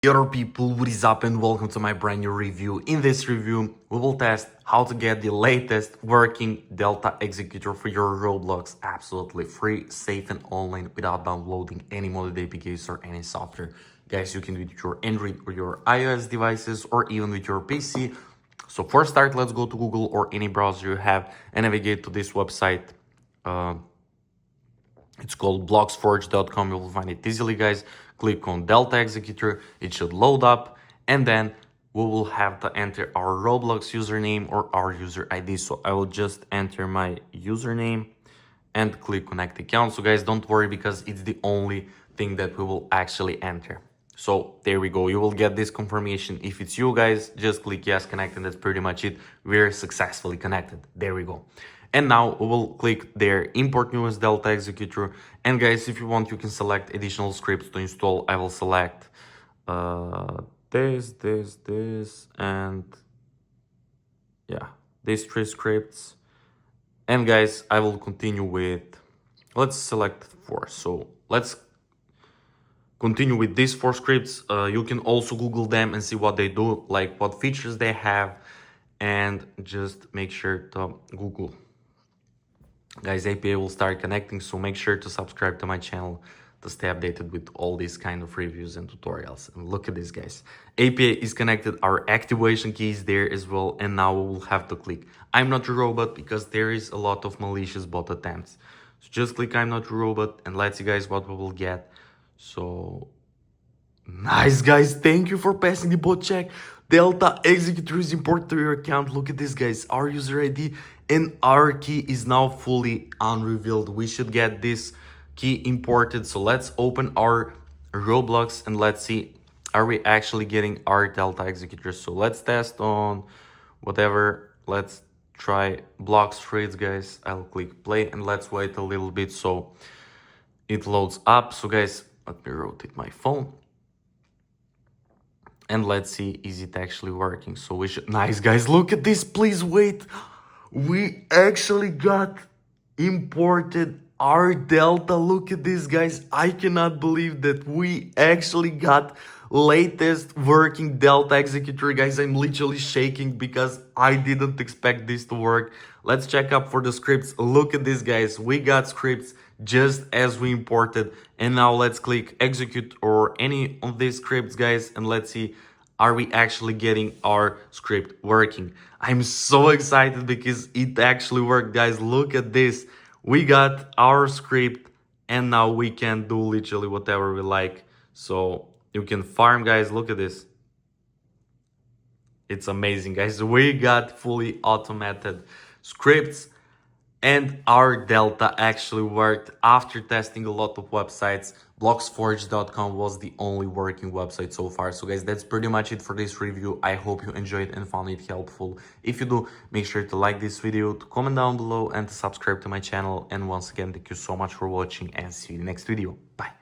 Yo people, what is up and welcome to my brand new review. In this review, we will test how to get the latest working Delta Executor for your Roblox absolutely free, safe and online without downloading any modded APKs or any software. Guys, you can do it with your Android or your iOS devices or even with your PC. So for start, let's go to Google or any browser you have and navigate to this website. It's called blocksforge.com. You will find it easily, guys. Click on Delta Executor. It should load up. And then we will have to enter our Roblox username or our user ID. So I will just enter my username and click connect account. So guys, don't worry because it's the only thing that we will actually enter. So there we go. You will get this confirmation. If it's you guys, just click yes, connect, and that's pretty much it. We're successfully connected. There we go. And now we will click there, import newest Delta Executor. And guys, if you want, you can select additional scripts to install. I will select this, and yeah, these three scripts. And guys, I will continue with, let's select 4. So let's continue with these 4 scripts. You can also Google them and see what they do, like what features they have, and just make sure to Google. Guys, API will start connecting, so make sure to subscribe to my channel to stay updated with all these kind of reviews and tutorials. And look at this, guys. API is connected, our activation key is there as well, and now we will have to click I'm not a robot because there is a lot of malicious bot attempts. So just click I'm not a robot and let's see, guys, what we will get. So nice, guys. Thank you for passing the bot check. Delta Executor is imported to your account. Look at this, guys. Our user ID and our key is now fully unrevealed. We should get this key imported. So let's open our Roblox and let's see, are we actually getting our Delta Executor? So let's test on whatever. Let's try blocks freeze, guys. I'll click play and let's wait a little bit so it loads up. So guys, let me rotate my phone. And let's see, is it actually working? So we should, nice, guys, look at this, please wait. We actually got imported our Delta. Look at this, guys. I cannot believe that we actually got latest working Delta Executor. Guys, I'm literally shaking because I didn't expect this to work. Let's check up for the scripts. Look at this, guys. We got scripts just as we imported. And now let's click execute or any of these scripts, guys, and let's see, are we actually getting our script working? I'm so excited because it actually worked, guys. Look at this. We got our script and now we can do literally whatever we like. So you can farm, guys. Look at this. It's amazing, guys. We got fully automated scripts and our Delta actually worked after testing a lot of websites. Blocksforge.com was the only working website so far. So guys, that's pretty much it for this review. I hope you enjoyed and found it helpful. If you do, make sure to like this video, to comment down below and to subscribe to my channel. And once again, thank you so much for watching and see you in the next video. Bye.